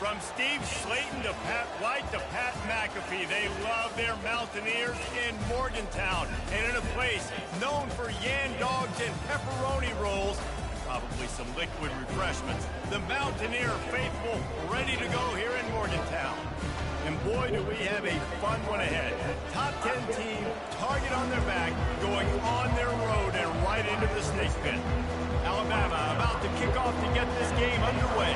From Steve Slayton to Pat White to Pat McAfee, they love their Mountaineers in Morgantown. And in a place known for yan dogs and pepperoni rolls, probably some liquid refreshments, the Mountaineer faithful ready to go here in Morgantown. And boy, do we have a fun one ahead. Top 10 team, target on their back, going on their road and right into the snake pit. Alabama about to kick off to get this game underway.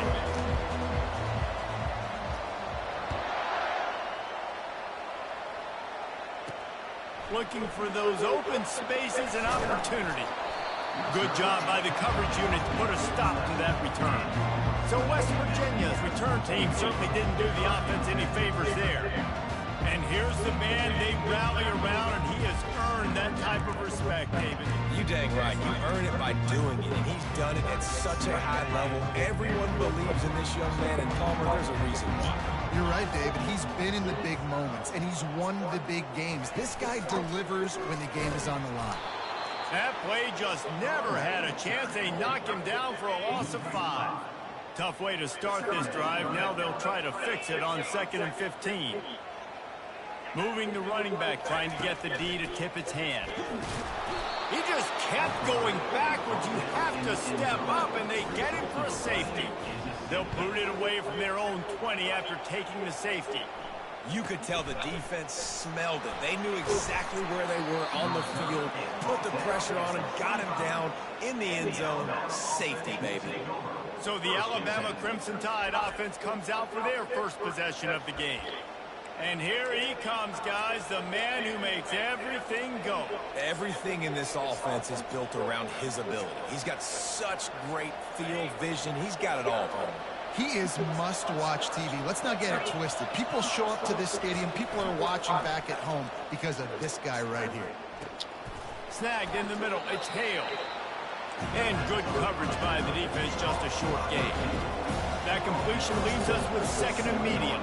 Looking for those open spaces and opportunity. Good job by the coverage unit to put a stop to that return. So West Virginia's return team certainly didn't do the offense any favors there. And here's the man they rally around, and he has earned that type of respect, David. You dang right. You earn it by doing it, and he's done it at such a high level. Everyone believes in this young man, and Palmer, there's a reason why. You're right, David. He's been in the big moments, and he's won the big games. This guy delivers when the game is on the line. That play just never had a chance. They knock him down for a loss of 5. Tough way to start this drive. Now they'll try to fix it on 2nd and 15. Moving the running back, trying to get the D to tip its hand. He just kept going backwards. You have to step up, and they get him for a safety. They'll boot it away from their own 20 after taking the safety. You could tell the defense smelled it. They knew exactly where they were on the field, put the pressure on him, got him down in the end zone. Safety, baby. So the Alabama Crimson Tide offense comes out for their first possession of the game. And here he comes, guys, the man who makes everything go. Everything in this offense is built around his ability. He's got such great field vision. He's got it all, Paul. He is must-watch TV. Let's not get it twisted. People show up to this stadium. People are watching back at home because of this guy right here. Snagged in the middle. It's Hale. And good coverage by the defense, just a short gain. That completion leaves us with 2nd and medium.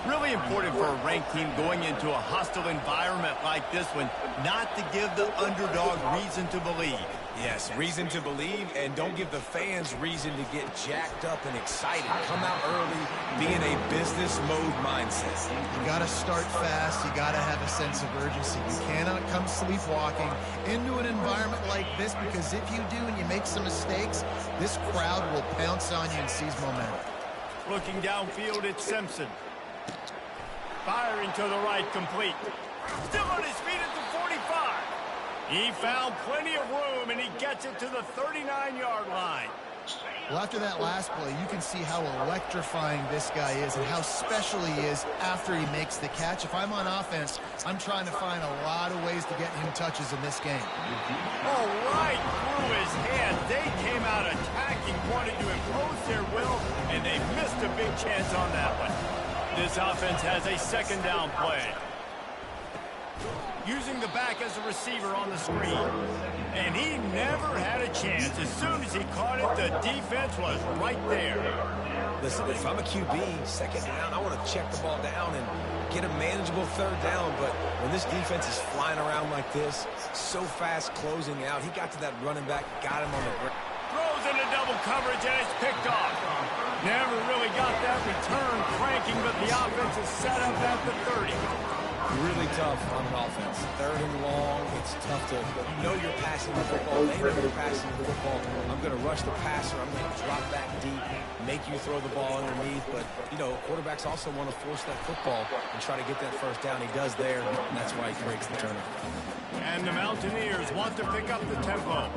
Really important for a ranked team going into a hostile environment like this one, not to give the underdog reason to believe. Yes, reason to believe, and don't give the fans reason to get jacked up and excited. Come out early, be in a business mode mindset. You got to start fast. You got to have a sense of urgency. You cannot come sleepwalking into an environment like this, because if you do and you make some mistakes, this crowd will pounce on you and seize momentum. Looking downfield, it's Simpson. Firing to the right, complete. Still on his feet at the 45. He found plenty of room, and he gets it to the 39-yard line. Well, after that last play, you can see how electrifying this guy is and how special he is after he makes the catch. If I'm on offense, I'm trying to find a lot of ways to get him touches in this game. All right, through his hand. They came out attacking, wanted to impose their will, and they missed a big chance on that one. This offense has a 2nd down play. Using the back as a receiver on the screen. And he never had a chance. As soon as he caught it, the defense was right there. Listen, if I'm a QB, 2nd down, I want to check the ball down and get a manageable 3rd down. But when this defense is flying around like this, so fast closing out, he got to that running back, got him on the ground. Throws into double coverage, and it's picked off. Never really got that return cranking, but the offense is set up at the 30. Really tough on an offense. 3rd and long, it's tough to, you know you're passing the football. They know you're passing the football. I'm going to rush the passer. I'm going to drop back deep, make you throw the ball underneath. But, you know, quarterbacks also want to force that football and try to get that 1st down. He does there, and that's why he breaks the turnover. And the Mountaineers want to pick up the tempo.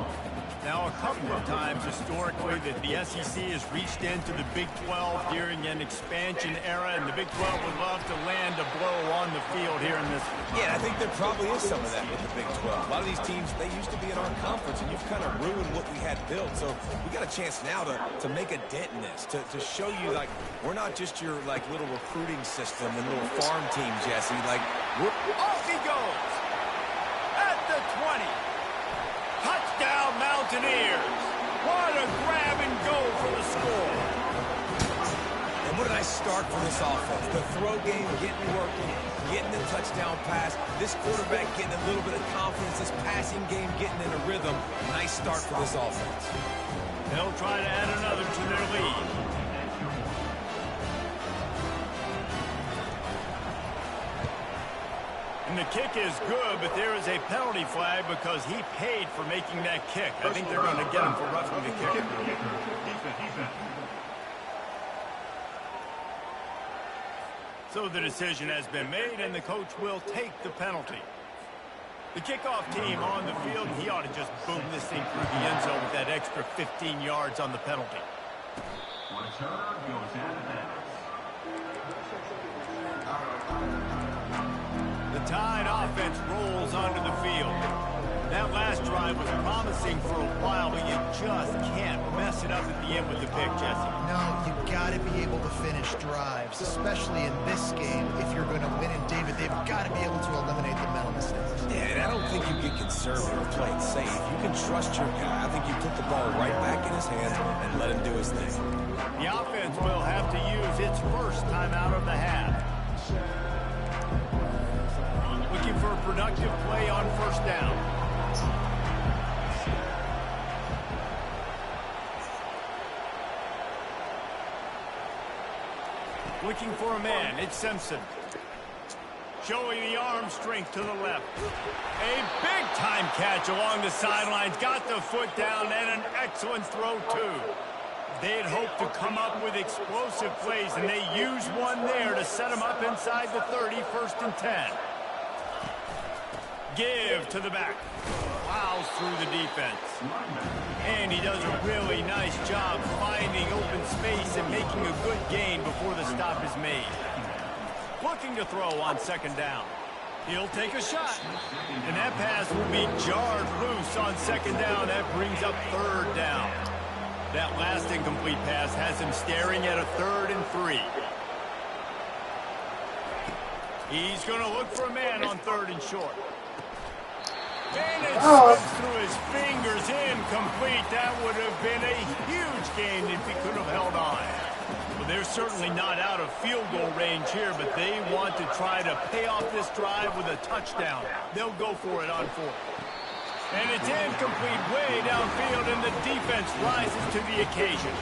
Now, a couple of times historically that the SEC has reached into the Big 12 during an expansion era, and the Big 12 would love to land a blow on the field here in this. Yeah, I think there probably is some of that with the Big 12. A lot of these teams, they used to be in our conference, and you've kind of ruined what we had built. So we got a chance now to make a dent in this, to show you, like, we're not just your, like, little recruiting system and little farm team, Jesse. Like, we're... Off he goes! At the 20. Touchdown, Mountaineers. What a grab and go for the score. And what a nice start for this offense. The throw game getting working, getting the touchdown pass. This quarterback getting a little bit of confidence. This passing game getting in a rhythm. Nice start for this offense. They'll try to add another to their lead. And the kick is good, but there is a penalty flag because he paid for making that kick. I think they're going to get him for roughing the kick. So the decision has been made, and the coach will take the penalty. The kickoff team on the field, he ought to just boom this thing through the end zone with that extra 15 yards on the penalty. The Tide offense rolls onto the field. That last drive was promising for a while, but you just can't mess it up at the end with the pick, Jesse. No, you've got to be able to finish drives, especially in this game. If you're going to win it, David, they've got to be able to eliminate the mental mistakes. Yeah, and I don't think you get conservative playing safe. You can trust your guy. I think you put the ball right back in his hands and let him do his thing. The offense will have to use its first timeout of the half. Looking for a productive play on first down. Looking for a man, it's Simpson. Showing the arm strength to the left. A big-time catch along the sidelines. Got the foot down and an excellent throw, too. They had hoped to come up with explosive plays, and they used one there to set them up inside the 30, 1st and 10. Give to the back. Plows through the defense. And he does a really nice job finding open space and making a good gain before the stop is made. Looking to throw on second down. He'll take a shot. And that pass will be jarred loose on second down. That brings up third down. That last incomplete pass has him staring at a 3rd and 3. He's going to look for a man on 3rd and short. And it slips through his fingers, incomplete. That would have been a huge gain if he could have held on. Well, they're certainly not out of field goal range here, but they want to try to pay off this drive with a touchdown. They'll go for it on 4th. And it's incomplete way downfield, and the defense rises to the occasion.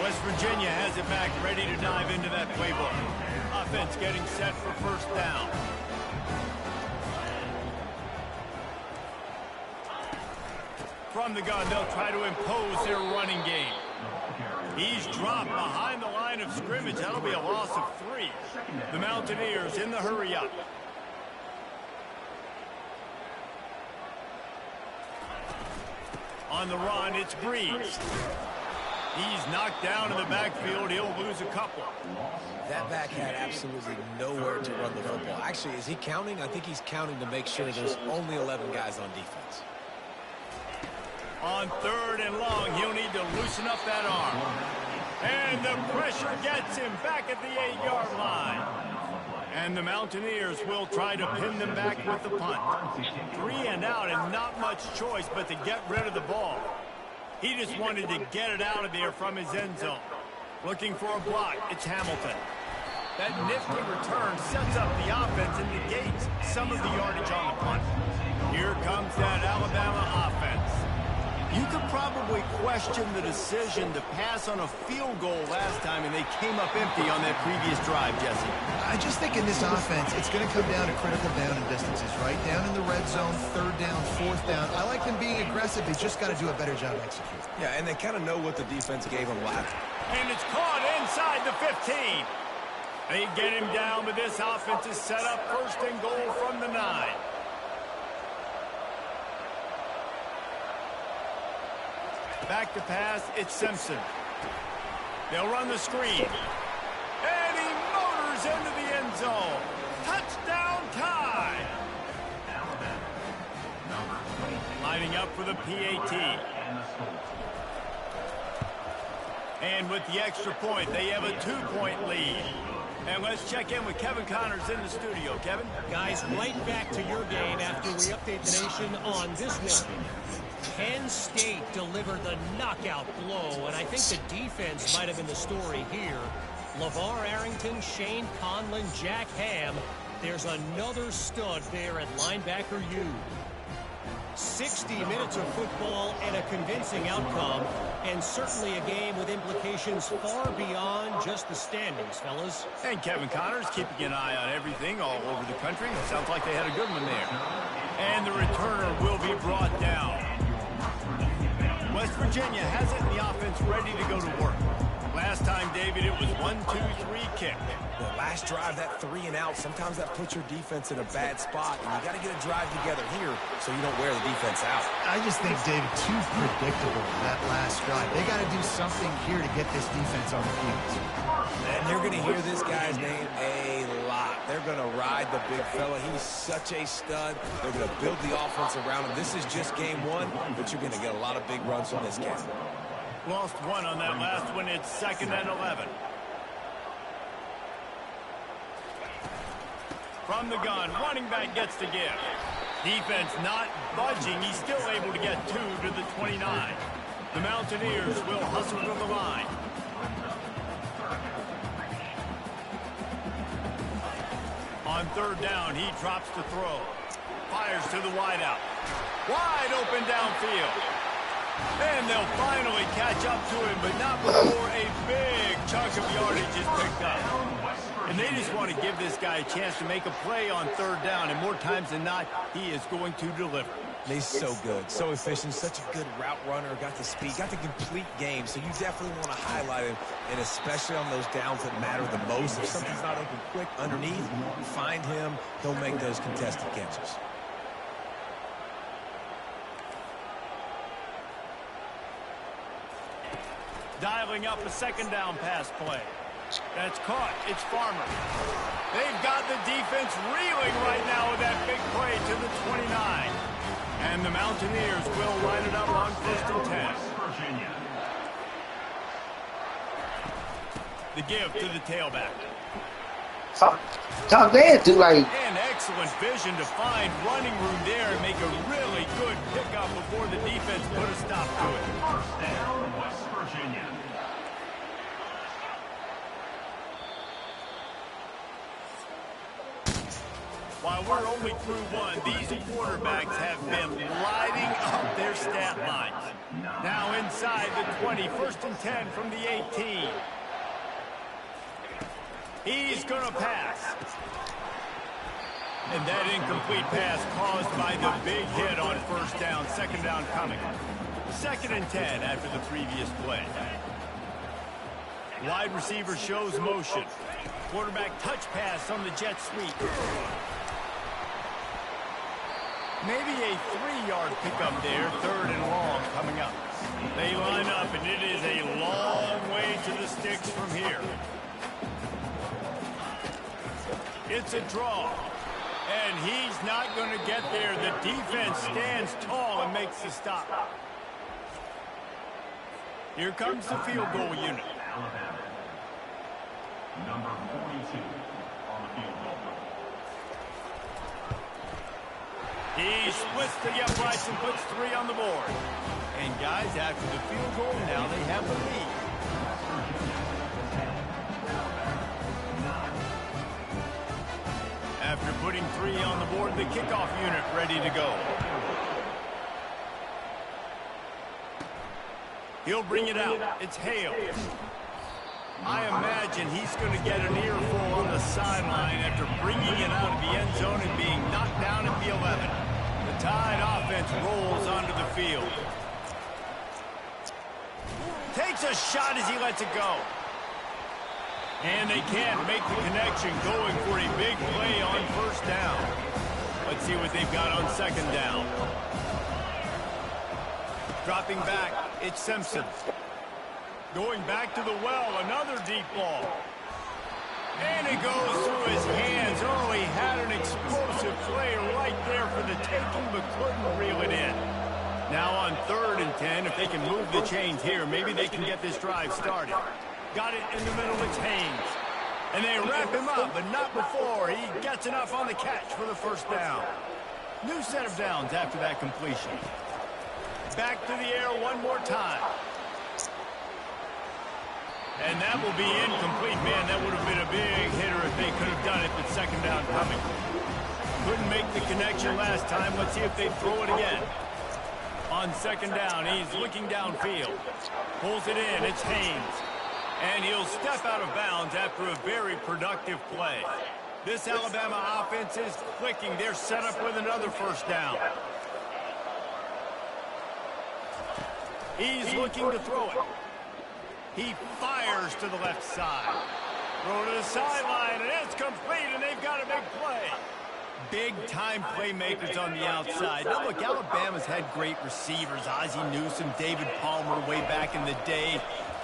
West Virginia has it back, ready to dive into that playbook. Offense getting set for first down. From the gun, they'll try to impose their running game. He's dropped behind the line of scrimmage. That'll be a loss of 3. The Mountaineers in the hurry up. On the run, it's Breeze. He's knocked down in the backfield. He'll lose a couple. That back had absolutely nowhere to run the football. Actually, is he counting? I think he's counting to make sure there's only 11 guys on defense. On 3rd and long, he'll need to loosen up that arm. And the pressure gets him back at the 8-yard line. And the Mountaineers will try to pin them back with the punt. 3 and out and not much choice but to get rid of the ball. He just wanted to get it out of there from his end zone. Looking for a block, it's Hamilton. That nifty return sets up the offense and negates some of the yardage on the punt. Here comes that Alabama offense. You could probably question the decision to pass on a field goal last time, and they came up empty on that previous drive, Jesse. I just think in this offense, it's going to come down to critical down and distances, right? Down in the red zone, 3rd down, 4th down. I like them being aggressive. They just got to do a better job executing. Yeah, and they kind of know what the defense gave them last. And it's caught inside the 15. They get him down, but this offense is set up 1st and goal from the 9. Back to pass, it's Simpson. They'll run the screen. And he motors into the end zone. Touchdown Tide. Lining up for the PAT. And with the extra point, they have a 2-point lead. And let's check in with Kevin Connors in the studio. Kevin? Guys, right back to your game after we update the nation on this one. Penn State delivered the knockout blow, and I think the defense might have been the story here. LeVar Arrington, Shane Conlon, Jack Ham. There's another stud there at linebacker U. 60 minutes of football and a convincing outcome, and certainly a game with implications far beyond just the standings, fellas. And Kevin Connors keeping an eye on everything all over the country. Sounds like they had a good one there. And the returner will be brought down. West Virginia has it in the offense ready to go to work. Last time, David, it was 1-2-3 kick. The last drive, that 3-and-out, sometimes that puts your defense in a bad spot, and you got to get a drive together here so you don't wear the defense out. I just think, David, too predictable that last drive. They got to do something here to get this defense on the field. And you're going to hear this guy's name a lot. They're going to ride the big fella. He's such a stud. They're going to build the offense around him. This is just game one, but you're going to get a lot of big runs from this game. Lost one on that last one. It's 2nd and 11. From the gun, running back gets the give. Defense not budging. He's still able to get 2 to the 29. The Mountaineers will hustle to the line. On 3rd down, he drops to throw. Fires to the wideout. Wide open downfield. And they'll finally catch up to him, but not before a big chunk of yardage is picked up. And they just want to give this guy a chance to make a play on 3rd down, and more times than not, he is going to deliver. He's so good, so efficient, such a good route runner, got the speed, got the complete game, so you definitely want to highlight him, and especially on those downs that matter the most. If something's not open quick underneath, find him, he'll make those contested catches. Dialing up a 2nd down pass play. That's caught. It's Farmer. They've got the defense reeling right now with that big play to the 29. And the Mountaineers will line it up on 1st and 10. The give to the tailback. Talk that to like. And excellent vision to find running room there and make a really good pickup before the defense put a stop to it. 1st down, West Virginia. While we're only through one, these quarterbacks have been lighting up their stat lines. Now inside the 20, 1st and 10 from the 18. He's going to pass. And that incomplete pass caused by the big hit on 1st down, 2nd down coming. 2nd and 10 after the previous play. Wide receiver shows motion. Quarterback touch pass on the jet sweep. Maybe a 3-yard pickup there, 3rd and long coming up. They line up, and it is a long way to the sticks from here. It's a draw, and he's not going to get there. The defense stands tall and makes the stop. Here comes the field goal unit. Number 42 on the field goal. He splits to the uprights and puts 3 on the board. And guys, after the field goal, now they have the lead. After putting 3 on the board, the kickoff unit ready to go. He'll bring it out. It's Hale. I imagine he's going to get an earful on the sideline after bringing it out of the end zone and being knocked down at the 11. The Tide offense rolls onto the field. Takes a shot as he lets it go. And they can't make the connection, going for a big play on 1st down. Let's see what they've got on 2nd down. Dropping back, it's Simpson. Going back to the well, another deep ball. And it goes through his hands. Oh, he had an explosive play right there for the taking, but couldn't reel it in. Now on 3rd and 10, if they can move the chains here, maybe they can get this drive started. Got it in the middle, it's Haynes. And they wrap him up, but not before he gets enough on the catch for the 1st down. New set of downs after that completion. Back to the air one more time. And that will be incomplete. Man, that would have been a big hitter if they could have done it, but 2nd down coming. Couldn't make the connection last time. Let's see if they throw it again. On second down, he's looking downfield. Pulls it in. It's Haynes. And he'll step out of bounds after a very productive play. This Alabama offense is clicking. They're set up with another first down. He's looking to throw it. He fires to the left side. Throw to the sideline, and it's complete, and they've got a big play. Big-time playmakers on the outside. Now, look, Alabama's had great receivers. Ozzie Newsome, David Palmer way back in the day.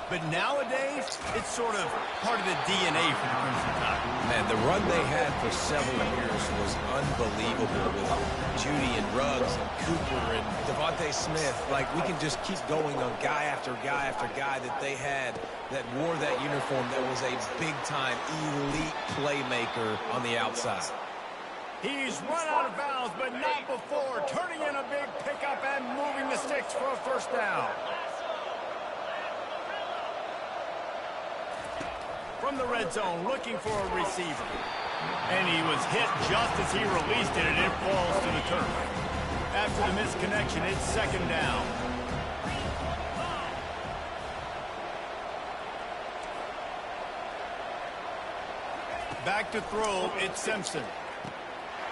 But nowadays, it's sort of part of the DNA for the Crimson Tide. Man, the run they had for several years was unbelievable with Judy and Ruggs and Cooper and Devontae Smith. Like, we can just keep going on guy after guy after guy that they had that wore that uniform that was a big-time elite playmaker on the outside. He's run out of bounds, but not before. Turning in a big pickup and moving the sticks for a first down. From the red zone, looking for a receiver. And he was hit just as he released it, and it falls to the turf. After the misconnection, it's second down. Back to throw, it's Simpson.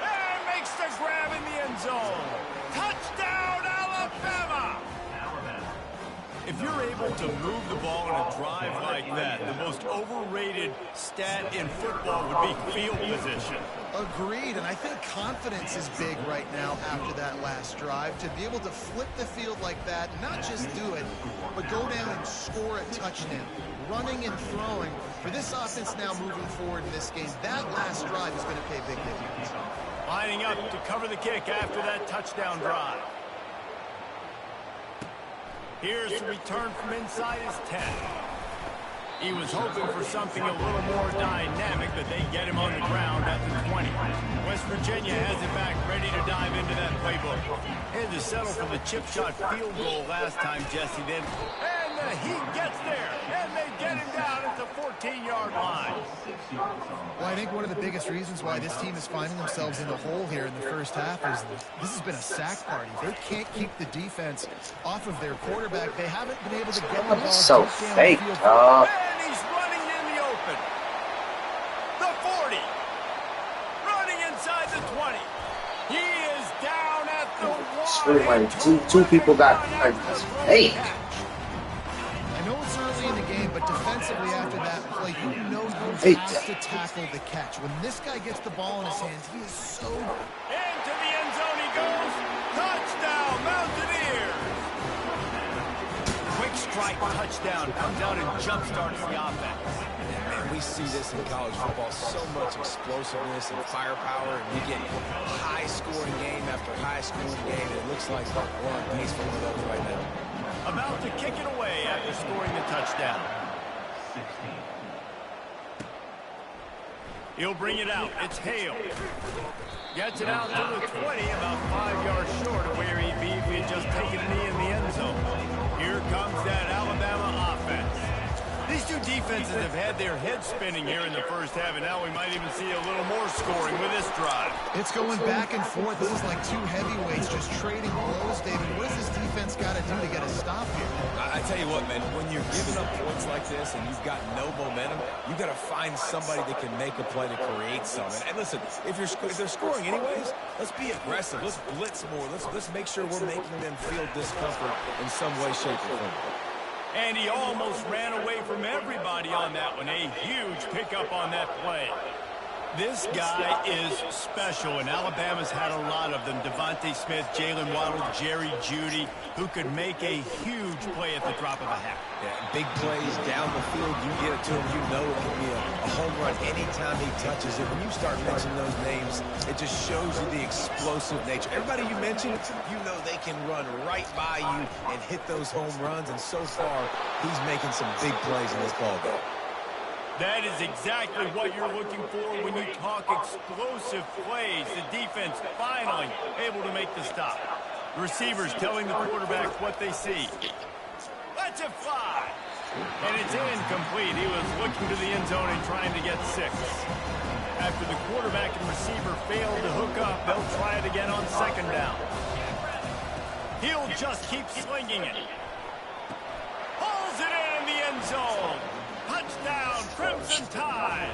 And makes the grab in the end zone. Touchdown, Alabama! If you're able to move the ball in a drive like that, the most overrated stat in football would be field position. Agreed, and I think confidence is big right now after that last drive. To be able to flip the field like that, not just do it, but go down and score a touchdown. Running and throwing. For this offense now moving forward in this game, that last drive is going to pay big dividends. Lining up to cover the kick after that touchdown drive. Here's the return from inside his 10. He was hoping for something a little more dynamic, but they get him on the ground at the 20. West Virginia has it back, ready to dive into that playbook. Had to settle for the chip shot field goal last time, Jesse did. And he gets there, and they get him down at the 14-yard line. Well, I think one of the biggest reasons why this team is finding themselves in the hole here in the first half is this has been a sack party. They can't keep the defense off of their quarterback. They haven't been able to get the ball so deep down fake, the field. And he's running in the open. The 40. Running inside the 20. He is down at the 1. Two people got fake. I know it's early in the game, but defensively after that play, you know you have to tackle the catch. When this guy gets the ball in his hands, he is so good. Into the end zone he goes. Touchdown, Mountaineers. Quick strike touchdown. Comes out and jump-starts the offense. Man, we see this in college football, so much explosiveness and firepower, and we get high-scoring game after high-scoring game, and it looks like we're on pace for one of those right now. About to kick it away after scoring the touchdown. He'll bring it out. It's Hale. Gets it out to the 20, about 5 yards short of where he'd be if he had just taken a knee in the end zone. Here comes that Alabama offense. These two defenses have had their heads spinning here in the first half, and now we might even see a little more scoring with this drive. It's going back and forth. This is like two heavyweights just trading blows, David. What does this defense got to do to get a stop here? I tell you what, man, when you're giving up points like this and you've got no momentum, you got to find somebody that can make a play to create something. And listen, if they're scoring anyways, let's be aggressive. Let's blitz more. Let's make sure we're making them feel discomfort in some way, shape, or form. And he almost ran away from everybody on that one. A huge pickup on that play. This guy is special, and Alabama's had a lot of them. Devontae Smith, Jalen Waddle, Jerry Jeudy, who could make a huge play at the drop of a hat. Yeah, big plays down the field. You get it to him, you know it can be a home run anytime he touches it. When you start mentioning those names, it just shows you the explosive nature. Everybody you mentioned, you know they can run right by you and hit those home runs, and so far, he's making some big plays in this ballgame. That is exactly what you're looking for when you talk explosive plays. The defense finally able to make the stop. The receivers telling the quarterback what they see. Let's it fly. And it's incomplete. He was looking to the end zone and trying to get 6. After the quarterback and receiver failed to hook up, they'll try it again on second down. He'll just keep slinging it. Hauls it in the end zone. Touchdown, Crimson Tide.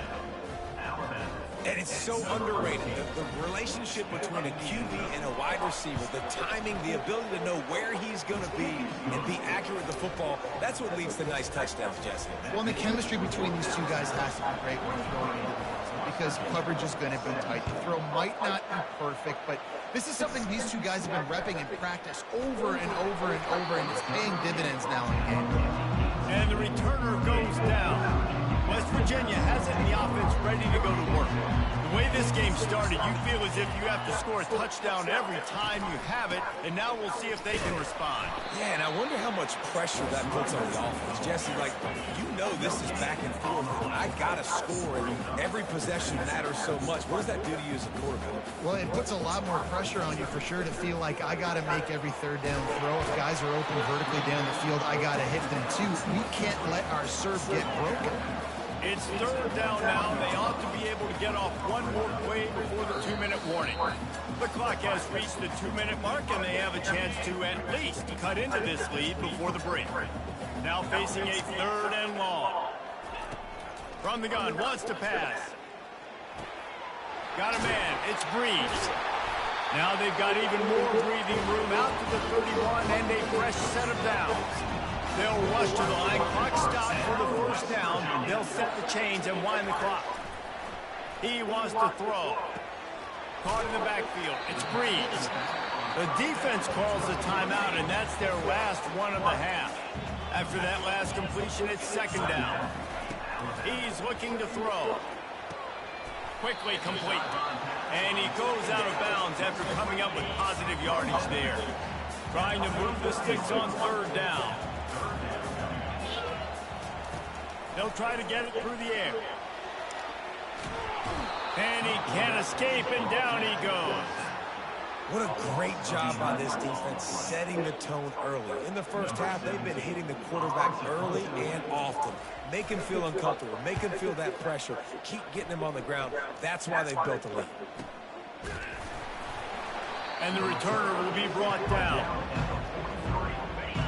And it's so underrated. The relationship between a QB and a wide receiver, the timing, the ability to know where he's going to be and be accurate with the football, that's what leads to nice touchdowns, Jesse. Well, and the chemistry between these two guys has to be great when you're throwing into the end zone because coverage is going to be tight. The throw might not be perfect, but this is something these two guys have been repping in practice over and over and over, and it's paying dividends now in the game. And the returner goes down. West Virginia has it in the offense ready to go to work. The way this game started, you feel as if you have to score a touchdown every time you have it, and now we'll see if they can respond. Yeah, and I wonder how much pressure that puts on the offense. Jesse, like, you know this is back and forth. I got to score, and every possession matters so much. What does that do to you as a quarterback? Well, it puts a lot more pressure on you for sure to feel like I got to make every third down throw. If guys are open vertically down the field, I got to hit them too. We can't let our serve get broken. It's third down now. They ought to be able to get off one more play before the 2-minute warning. The clock has reached the 2-minute mark, and they have a chance to at least cut into this lead before the break. Now facing a third and long. From the gun, wants to pass. Got a man. It's Breeze. Now they've got even more breathing room out to the 31 and a fresh set of downs. They'll rush to the line. Clock stopped for the first down. They'll set the chains and wind the clock. He wants to throw. Caught in the backfield. It's Breeze. The defense calls the timeout, and that's their last one of the half. After that last completion, it's second down. He's looking to throw. Quickly complete. And he goes out of bounds after coming up with positive yardage there. Trying to move the sticks on third down. They'll try to get it through the air. And he can't escape, and down he goes. What a great job by this defense setting the tone early. In the first half, they've been hitting the quarterback early and often. Make him feel uncomfortable. Make him feel that pressure. Keep getting him on the ground. That's why they've built a lead. And the returner will be brought down.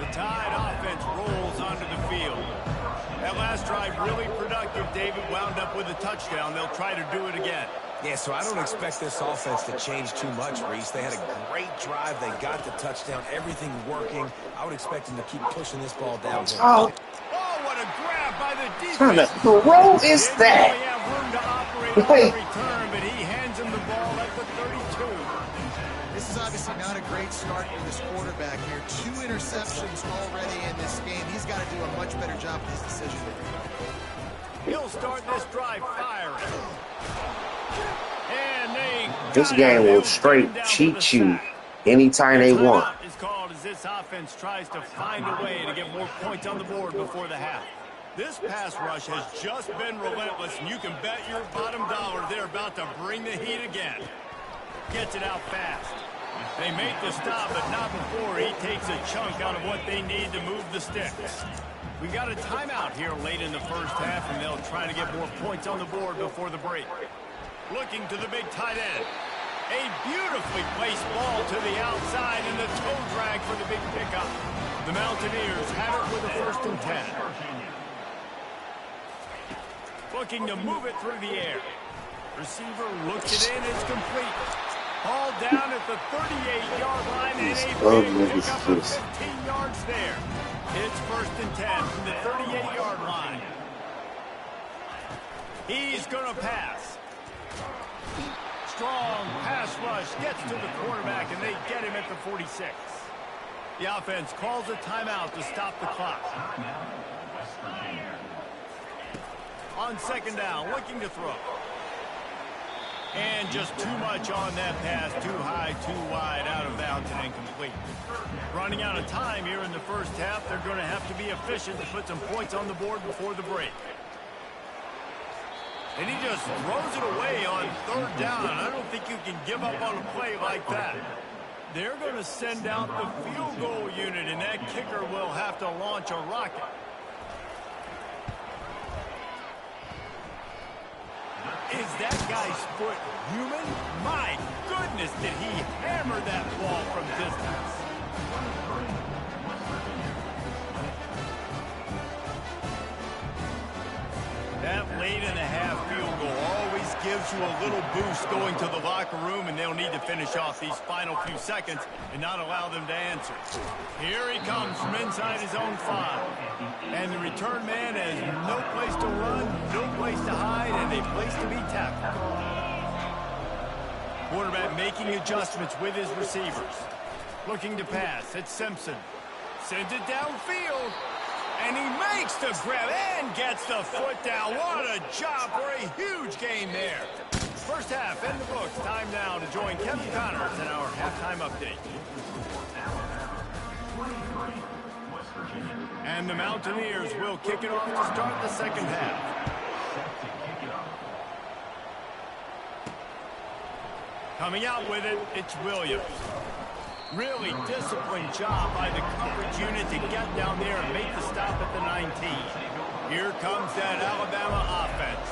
The Tide offense rolls onto the field. That last drive really productive. David wound up with a touchdown. They'll try to do it again. Yeah, so I don't expect this offense to change too much, Reese. They had a great drive. They got the touchdown. Everything working. I would expect them to keep pushing this ball down. Oh, What a grab by the defense. what kind of throw is that? They have room to operate on the return, but he hands him the ball at the 32. This is obviously not a great start for this quarterback here. 2 interceptions already in this game. He's got to do a much better job with his decision making. He'll start this drive firing. And This game will straight cheat you anytime they want. Timeout is called as this offense tries to find a way to get more points on the board before the half. This pass rush has just been relentless, and you can bet your bottom dollar they're about to bring the heat again. Gets it out fast. They make the stop, but not before he takes a chunk out of what they need to move the sticks. We got a timeout here late in the first half, and they'll try to get more points on the board before the break. Looking to the big tight end. A beautifully placed ball to the outside, and the toe drag for the big pickup. The Mountaineers have it with a 1st and 10. Looking to move it through the air. Receiver looks it in, it's complete. Ball down at the 38-yard line, and a big pickup of 15 yards there. It's 1st and 10 from the 38-yard line. He's going to pass. Strong pass rush gets to the quarterback, and they get him at the 46. The offense calls a timeout to stop the clock. On second down, looking to throw. And just too much on that pass. Too high, too wide, out of bounds, and incomplete. Running out of time here in the first half. They're going to have to be efficient to put some points on the board before the break. And he just throws it away on third down. I don't think you can give up on a play like that. They're going to send out the field goal unit, and that kicker will have to launch a rocket. Is that guy's foot human? My goodness, did he hammer that ball from distance. That late-in-the-half field goal always gives you a little boost going to the locker room, and they'll need to finish off these final few seconds and not allow them to answer. Here he comes from inside his own 5. And the return man has no place to run, no place to hide, and a place to be tackled. Quarterback making adjustments with his receivers. Looking to pass. It's Simpson. Sends it downfield. And he makes the grab and gets the foot down. What a job for a huge gain there. First half in the books. Time now to join Kevin Connors in our halftime update. And the Mountaineers will kick it off to start the second half. Coming out with it, it's Williams. Really disciplined job by the coverage unit to get down there and make the stop at the 19. Here comes that Alabama offense.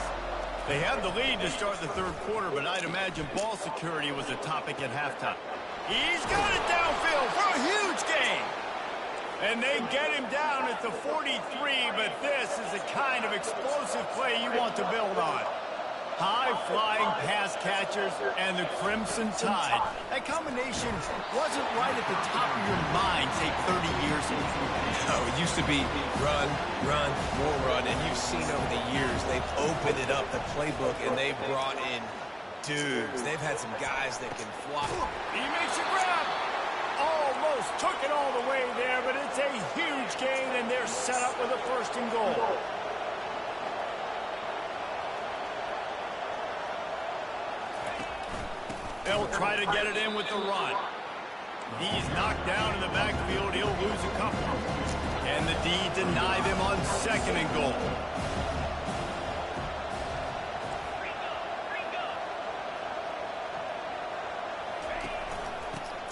They have the lead to start the third quarter, but I'd imagine ball security was a topic at halftime. He's got it downfield for a huge gain. And they get him down at the 43, but this is the kind of explosive play you want to build on. High-flying pass catchers and the Crimson Tide. That combination wasn't right at the top of your mind, say, 30 years ago. No, it used to be run, run, more run, and you've seen over the years they've opened it up, the playbook, and they've brought in dudes. They've had some guys that can fly. He makes a grab. Almost took it all the way there, but it's a huge gain, and they're set up with a first and goal. They'll try to get it in with the run. He's knocked down in the backfield. He'll lose a couple. And the D deny them on second and goal.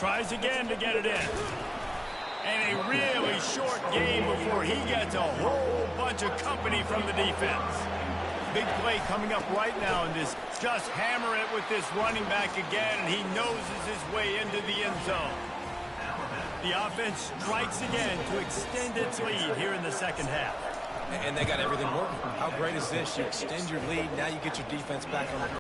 Tries again to get it in. And a really short game before he gets a whole bunch of company from the defense. Big play coming up right now in this. Just hammer it with this running back again, and he noses his way into the end zone. The offense strikes again to extend its lead here in the second half. And they got everything working. How great is this? You extend your lead, now you get your defense back on the